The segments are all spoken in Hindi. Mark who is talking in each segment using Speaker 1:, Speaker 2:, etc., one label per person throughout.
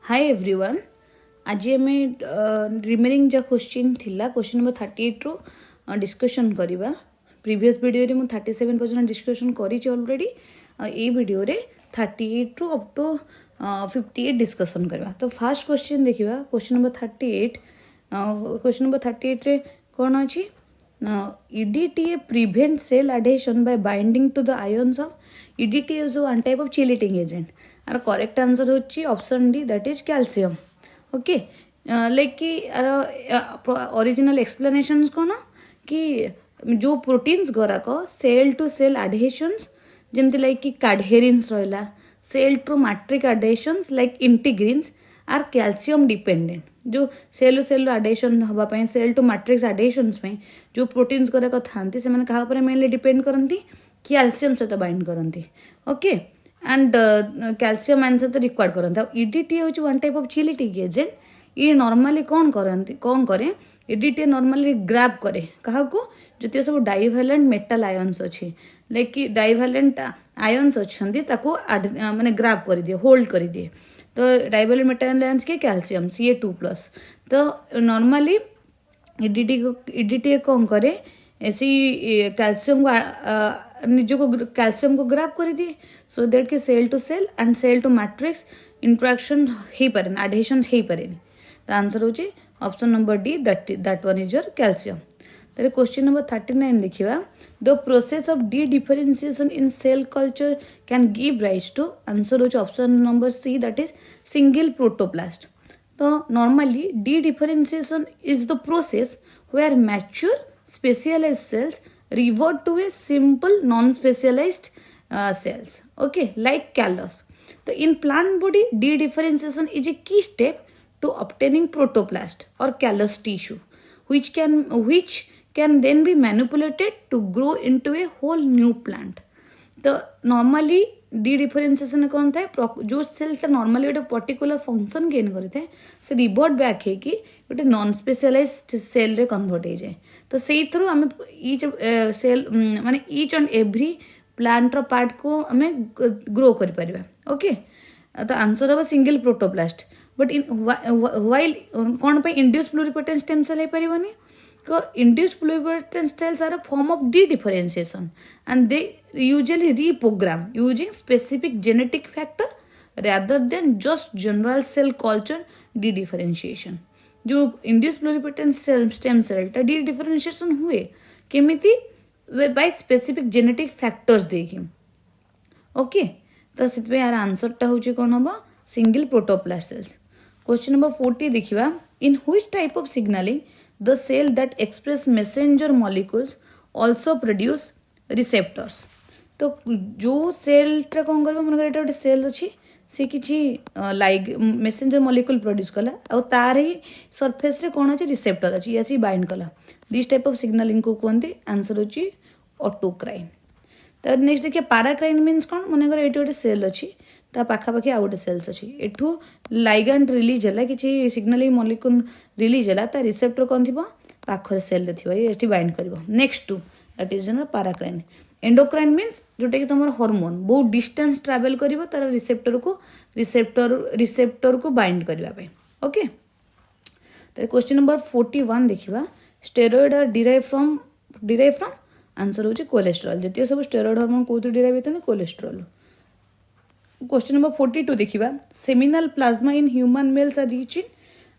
Speaker 1: Hi everyone. आज आम रिमेनिंग जो क्वेश्चन थिला क्वेश्चन नंबर 38 रो डिस्कशन करवा। प्रीवियस वीडियो रे मु 37 पर्यंत डिस्कशन करी ऑलरेडी। ए वीडियो रे 38 रो अप टू 58 डिस्कशन करवा। तो फर्स्ट क्वेश्चन देखिबा क्वेश्चन नंबर 38। क्वेश्चन नंबर 38 रे कौन अछि EDTA prevent cell adhesion by binding to the ions of EDTA is one type of chelating agent. Our correct answer होची option D, that is calcium. Okay, like कि original explanations कौन कि जो प्रोटीन्स गुराक सेल टू सेल एडहेशंस जेमती लाइक कि कैडहेरिन्स रहा cell to matrix adhesions like integrins are calcium dependent. जो सेल सेल एडहेशन हवाई सेल टू मैट्रिक्स एडहेशंस जो प्रोटीन्स गुराक था से क्या मेनली डिपेंड करती कैल्शियम सहित बाइंड करती। ओके एंड कैल्शियम आयन सहित रिक्वायर्ड करते। EDTA हूँ one type of chelating agent. ये नॉर्मली कौन करती कौन करे EDTA नॉर्मली ग्रैब करे क्या जितने सब डाइवैलेंट मेटल आयन्स अच्छे लाइक कि डाइवैलेंट आयन्स अच्छा माने ग्रैब कर दिए होल्ड कर दिए। तो डाइवैलेंट मेटल आयन्स के कैल्शियम Ca2+। तो नॉर्मली EDTA कौन करे ऐसी कैल्शियम को निज को कैल्शियम को ग्रैब कर दिए सो दैट कि cell to cell and cell to matrix interaction हो पारे एडहेशन हो पारे। तो आंसर हो option number D that one is your calcium. तो क्वेश्चन नंबर 39 देखिए the process of dedifferentiation in cell culture can give rise to. Answer हो option number C that is single protoplast. तो normally dedifferentiation is the process where mature specialized cells revert to a simple non-specialized cells, okay, like callus. So in plant body D differentiation is a key step to obtaining protoplast or callus tissue which can then be manipulated to grow into a whole new plant. तो नॉर्मली डी डिफरेंशिएशन कौन था जो सेलटा नॉर्मली गोटे पर्टिकुलर फंक्शन गेन करता है से रिवर्ट बैक है कि गोटे नॉन स्पेशलाइज्ड सेल रे कन्वर्ट हो जाए। तो से थ्रू आम ईच सेल माने ईच एंड एवरी प्लांट रो पार्ट को आम ग्रो कर परिबा। ओके तो आंसर हम single protoplast. But in while कौन पे इंड्यूस प्लूरिपोटेंट स्टेम सेल हो पारिबनी induced pluripotent cells are a form of de-differentiation and they usually reprogram using specific genetic factor rather than just general cell culture de-differentiation. जो induced pluripotent stem cell टा de-differentiation हुए केमिति by specific genetic factors देखी। ओके तो से यार आंसर टा होची कौन हम single protoplast cells. Question number 40 देखिबा in which type of signalling the cell that express messenger molecules also produce receptors। तो जो सेल टा कौन करबा मन एटा गोटे सेल अछि से किछि लाइक मेसेंजर मॉलिक्यूल प्रोड्यूस कला और तार ही सरफेस रे कोन अछि रिसेप्टर अछि यासी बाइंड कला। दिस टाइप ऑफ सिग्नलिंग को कोनते आंसर होची ऑटोक्राइन। तो नेक्स्ट देखिए पैराक्राइन मीन्स कौन मन एटा गोटे सेल अछि ता पाखापाखि आउ गोटे सेल्स अच्छी एठू लाइगैंड रिलीज है कि सिग्नलिंग मॉलिक्यूल रिलीज है ता रिसेप्टर कौन थी पाखर सेल ये बाइंड कर। Next to that is paracrine. Endocrine means जोटा कि तुम हार्मोन बहुत डिस्टेंस ट्रावेल कर तार रिसेप्टर को बाइंड करने। ओके तो क्वेश्चन नंबर 41 देखिबा steroid are derive from answer होची कोलेस्ट्रॉल। जतियो सब स्टेरॉइड हार्मोन कोथु डिराइव होतन कोलेस्ट्रॉल। क्वेश्चन नंबर 42 देखिबा seminal plasma in human males are rich in.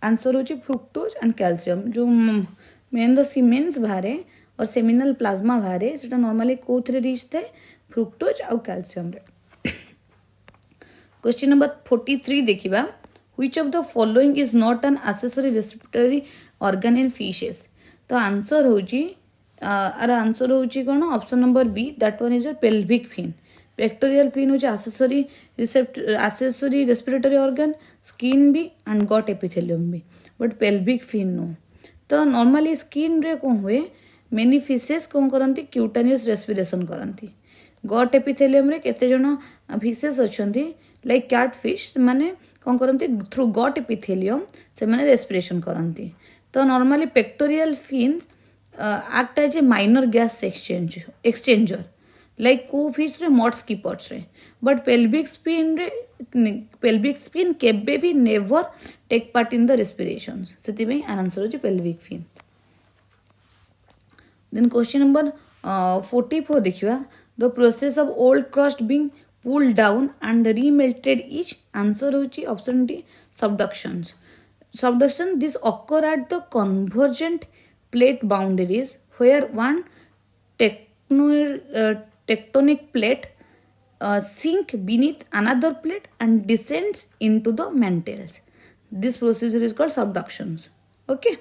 Speaker 1: Answer होची फ्रुक्टोज एंड कैल्शियम। जो मेन रो सीमेंस बाहरे और सेमिनल प्लाज्मा बाहरे सेटा नॉर्मली कोथरे रिच थे फ्रुक्टोज और कैल्शियम रे। क्वेश्चन नंबर 43 देखिबा which of the following is not an accessory respiratory organ in fishes. तो आंसर होची आंसर होची कोन option number B that one is a pelvic fin. Pectoral fin होची एक्सेसरी रेस्पिरेटरी ऑर्गन स्किन भी एंड गट एपिथेलियम भी बट पेल्विक फिन नो। तो नॉर्मली स्किन रे कौन हुए मेनी फिशेस कौन करती क्यूटानियस रेस्पिरेशन करती। गट एपिथेलियम रे केते जण फिशेस अच्छी लाइक कैट फिश माने कौन करती थ्रू गट एपिथेलियम से माने रेस्पिरेशन करती। तो normally pectoral fin act as a minor gas exchanger like को फिश रे मड स्कीपर्स रे बट पेल्विक स्पिन केबे भी never take part in the respiration से आंसर हो pelvic fin then question number 44 देखिए the process of old crust being pulled down and remelted each answer होची option D subduction this occur at the convergent plate boundaries where one tectonic plate sink beneath another plate and descends into the mantles. This procedure is called subductions. Okay,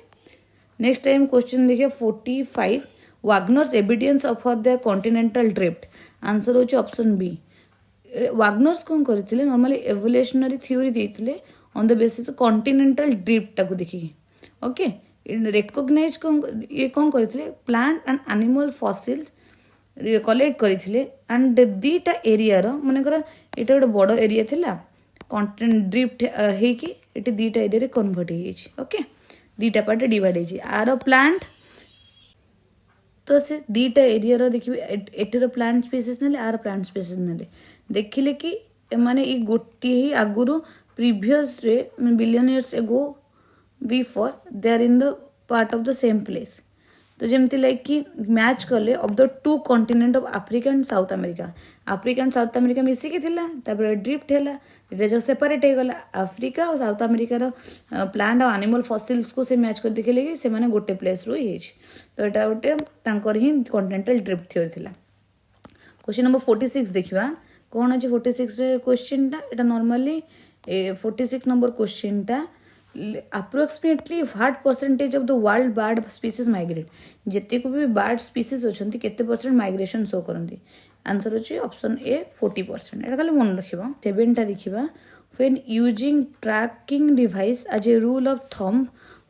Speaker 1: next time question देखिए 45 Wagner's evidence of their continental drift answer होची ऑप्शन बी वाग्नर्स कौन करते नॉर्मली एवोल्यूशनरी थ्योरी देते on the basis continental drift टाको देखिए ओके रेकग्नाइज ये कौन करते plant and animal fossil collect करते एंड दीटा एरिया मनकर ये गोटे बड़ एरिया थिला कॉन्टिनेंट ड्रिफ्ट होगी ये दीटा एरिया कन्वर्ट हो ओके दीटा पार्ट डिवाइड आर प्लांट तो से दीटा एरिया देखिए एटर प्लांट स्पीसीज ने आर प्लांट स्पीसीज ने देखिले कि माने ये गोटे ही आगुरु प्रीवियस रे billion years ago before they are in the part of the same place तो जमती लाइक कि मैच कले of the two continent of Africa and South America मिसिकी थिला तापर ड्रिफ्ट हैला जो सेपरेट हो गला आफ्रिका और साउथ अमेरिकार प्लांट और एनिमल फॉसिल्स को से मैच कर देखिले कि से माने गोटे प्लेस रो ही तो एटा गोटे तांकर ही कॉन्टिनेंटल ड्रिफ्ट थ्योरी थिला क्वेश्चन नंबर 46 देखिबा कौन अच्छे 46 क्वेश्चन टा एटा नॉर्मली 46 नंबर क्वेश्चन टा approximately what percentage of the world bird species migrate जिते को भी बर्ड स्पीसीज अच्छे केते परसेंट माइग्रेशन शो करती आंसर अच्छे ऑप्शन ए 40% एटा खाली मन रखिबा 7 टा देखिबा when using tracking device as a rule of thumb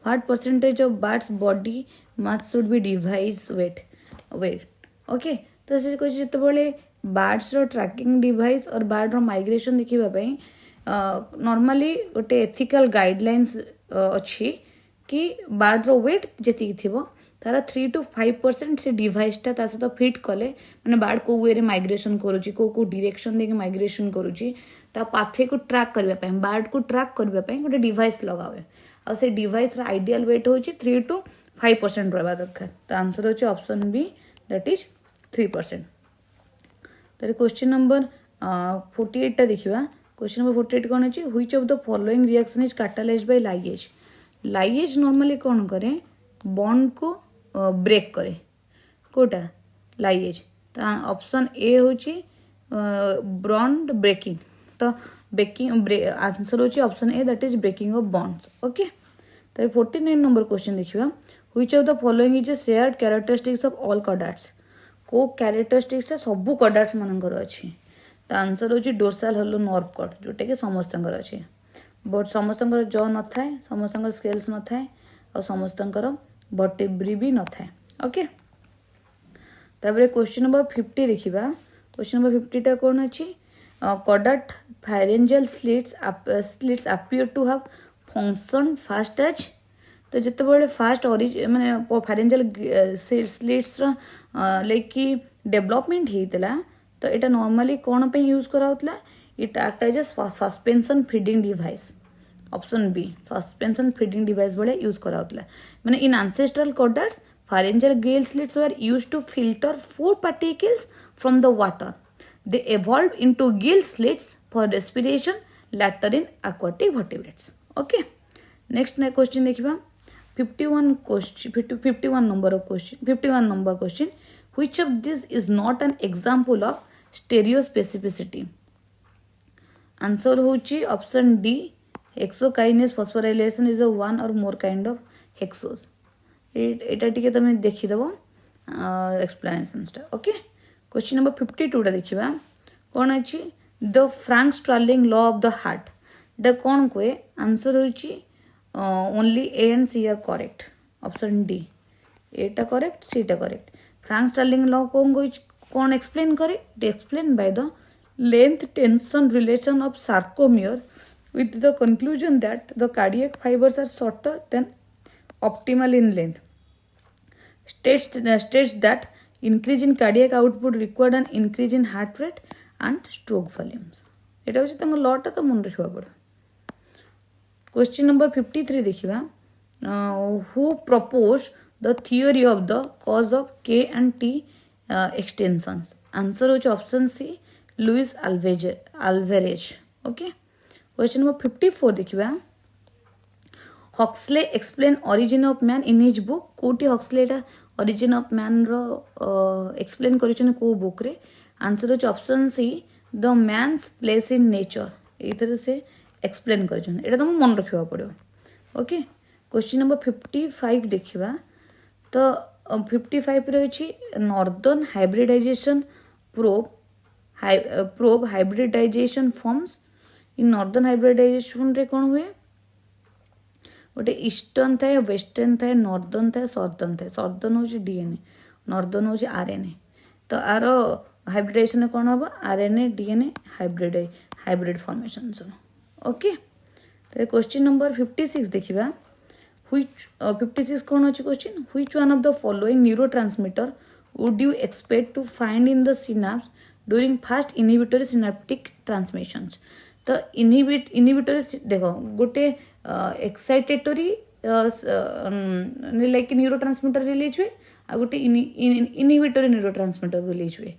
Speaker 1: what percentage of birds body mass should be device weight okay तो से कुछ जिते बार्ड्स रो ट्रैकिंग डिवाइस और बार्ड रो माइग्रेशन देखिबा नॉर्मली गोटे एथिकल गाइडलाइंस अच्छी कि बार्ड रो वेट जति थिबो तारा 3 to 5% से डिवाइस ता सहित फिट कले माने बार्ड को वे रे माइग्रेशन करूची को डायरेक्शन देके माइग्रेशन करूची ता पाथे को ट्रैक करबा पय बार्ड को ट्रैक करबा पय गोटे डिवाइस लगावे और से डिवाइस रा आइडियल वेट होची 3 to 5% रहबा दरकार तो आंसर होची ऑप्शन बी दैट इज 3%. तारे क्वेश्चन नंबर 48 टा देखिबा क्वेश्चन नंबर 48 कौन अच्छी which of the following reaction is catalysed by ligase normally कौन करे बॉन्ड को ब्रेक करे कोटा लाइएज तो ऑप्शन ए होची बॉन्ड ब्रेकिंग तो ब्रेकिंग आंसर होची option A that is breaking of bonds okay. तारे 49 नंबर क्वेश्चन देखिबा which of the following is a shared characteristics of all chordates को कैरेक्टरिस्टिक्स सब कॉर्डाट्स मानकर अच्छी तो आंसर होची डोर्साल हॉलो नर्व कॉर्ड जोटा कि समस्त अच्छे बट समस्त जॉ न थाए समस्त स्केल्स न थाए और समस्त वर्टेब्री भी न थाए ओके. तापर क्वेश्चन नंबर 50 देखिबा क्वेश्चन नंबर 50 टा कौन अच्छी chordate pharyngeal slits appear to have function first as तो जिते बड़े फास्ट माने फायरेंजियल स्लिट्स लाइक कि डेवलपमेंट होता तो यहाँ नॉर्मली कौन पे यूज कराउतला it act as a suspension feeding device option B suspension feeding device बड़े यूज कराउतला माने in ancestral chordates pharyngeal gill slits were used to filter food particles from the water they evolved into gill slits for respiration later in aquatic vertebrates okay. next question देखिबा 51 number question which of this is not an example of stereospecificity answer होची option D hexokinase phosphorylation is a one or more kind of hexose एटा टिके तमे देखि दबो एक्सप्लेनेशन टा ओके. क्वेश्चन नंबर 52 टा देखिबा कौन अच्छी the Frank Starling law of the heart the कौन कोए आंसर होची only A and C are correct option D एटा करेक्ट सी टा करेक्ट. फ्रैंक स्टार्लिंग लॉ कौन एक्सप्लेन करे it explain by the length tension relation of sarcomere with the conclusion that the cardiac fibers are shorter than optimal in length. States that increase in cardiac output required an increase in heart rate and stroke volumes एटा हूँ लटा तो मन रखा पड़े क्वेश्चन नंबर 53 देखिए who propose the theory of the cause of K and T extinctions answer हो option C Luis Alvarez okay question number 54 देखिए Huxley explain origin of man in his book कोटी हक्सले ओरिजिन ऑफ मैन रो एक्सप्लेन कर को बुक रे आंसर हो option C the man's place in nature ये से एक्सप्लेन कर तुम मन रखा पड़ो ओके क्वेश्चन नंबर 55 देखिए तो 55 रही northern hybridization probe hybridization forms in northern hybridization रे कौन हुए गोटे ईस्टर्न थाए वेस्टर्न थाए नॉर्दर्न थाए सदर्न हूँ डीएनए नॉर्दर्न हूँ आरएनए तो आर हाइब्रिडाइजेशन कौन हम RNA DNA hybrid formation okay तो क्वेश्चन नंबर 56 देखिए which 56 कौन अच्छे question which one of the following neurotransmitter would you expect to find in the synapse during fast inhibitory synaptic transmissions तो इनहिबिटरी देखो गोटे एक्साइटेटरी लाइक न्यूरोट्रांसमीटर रिलीज हुए आ गोटे इनहिबिटरी न्यूरोट्रांसमीटर रिलीज हुए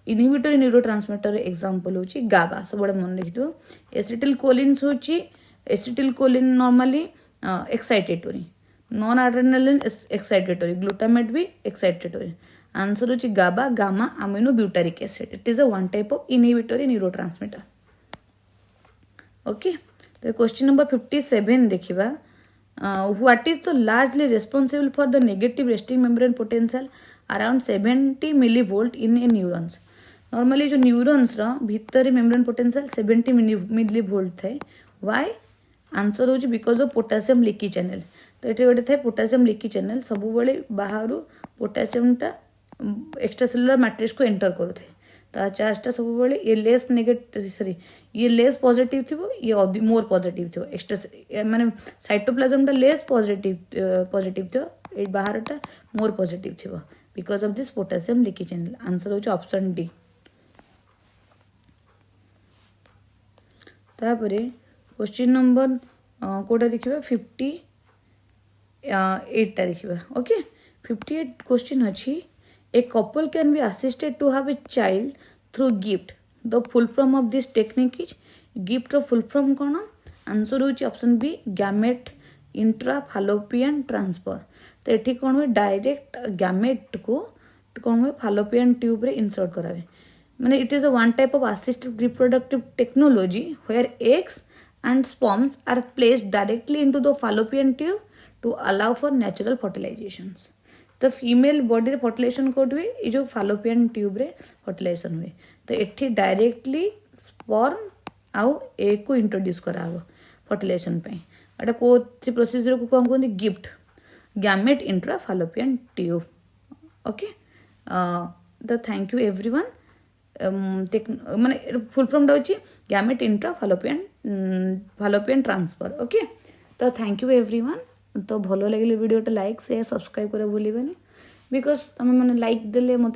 Speaker 1: इनहिबिटरी न्यूरोट्रांसमीटर एग्जांपल होची गाबा सब बड़े मन रखिथो एसिटिल कोलिन होची acetyl Colin normally excitatory non adrenaline excitatory glutamate भी एक्साइटेटरी आंसर होची गाबा gamma amino butyric acid it is a one type of inhibitory neurotransmitter okay तो क्वेश्चन नंबर 57 देखिबा what is the largely responsible for the negative resting membrane potential around 70 millivolt in A neurons normally जो न्यूरॉन्स रो भीतर मेम्ब्रेन पोटेंशियल 70 मिलीवोल्ट थाए व्हाई आंसर होची because of potassium leaky channel तो ये गोटे थाए पोटेशियम लीकी चैनल सब बेले बाहर पोटेशियमटा एक्स्ट्रा सेलुलर मैट्रिक्स को एंटर करूथे तो चार्जटा सब बेले ये लेस नेगेटिव सॉरी ये लेस पॉजिटिव थी ये मोर पॉजिटिव थी एक्स्ट्रा माने साइटोप्लाज्मटा लेस पॉजिटिव थी ये बाहरटा मोर पॉजिटिव थी because of this potassium leaky channel answer होची ऑप्शन डी तापरे क्वेश्चन नंबर कोटा देखिबा 58 देखिबा ओके 58 क्वेश्चन अछि A couple can be assisted to have a child through gift. The full form of this technique is gift of full form कौन आंसर होची ऑप्शन बी गैमेट इंट्राफालोपियन ट्रांसफर तो ये कौन हुए डायरेक्ट गैमेट को कौन हुए फालोपियन ट्यूब रे इंसर्ट करावे माने it is a one type of assisted reproductive technology where eggs and sperms are placed directly into the fallopian tube to allow for natural fertilisations तो फीमेल बॉडी रे फर्टिलाइजेशन कोड हुए ये जो फालोपियन ट्यूब रे फर्टिलाइजेशन हुए तो एठी डायरेक्टली स्पर्म आउ ए को इंट्रोड्यूस करा फर्टिलाइजेशन पे एटा को प्रोसीजर को कौन कहते GIFT gamete intra fallopian tube okay the thank you everyone माने फुल फॉर्म टा होची gamete intra fallopian transfer okay तो थैंक यू एवरीवन तो भलो लगे वीडियोटा लाइक शेयर सब्सक्राइब कर भूलबनी बिकज तुम मैंने लाइक देले मत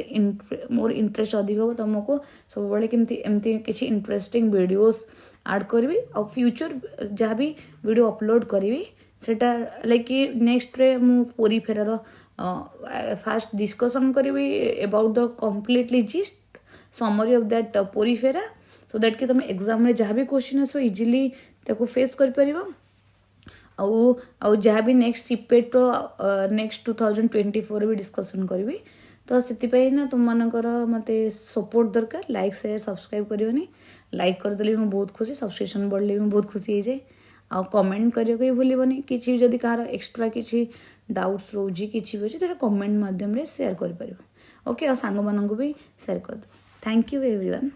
Speaker 1: मोर इंटरेस्ट अधिक हम तुमको सब बड़े केमती एमती किसी इंटरेस्टिंग वीडियोस ऐड करी आ फ्यूचर जहाँ भी वीडियो अपलोड करी सेटा लाइक नेक्स्ट रे मु पूरी फेरार फास्ट डिस्कसन करी about the completely gist summary of that पूरी फेरा सो दैट कि तुम एग्जाम रे जहाँ भी क्वेश्चन आसो इजिली ताको फेस कर परिबो आउ जहाँ भी नेक्स्ट सीपेट नेक्स्ट 2024 भी डिस्कसन करी तो से ना तुम मानकर मत सपोर्ट दरकार लाइक शेयर सब्सक्राइब करनी लाइक करदे मैं बहुत खुशी सब्सक्रिप्शन बढ़ले मैं बहुत खुशी हो जाए आ कमेंट करने भूलबनी कि जदि कहार एक्सट्रा किसी डाउट्स रोजी किसी भी अच्छे तो कमेंट मध्यम शेयर कर ओके आ सांग मानू भी शेयर कर दो थैंक यू एवरीवन।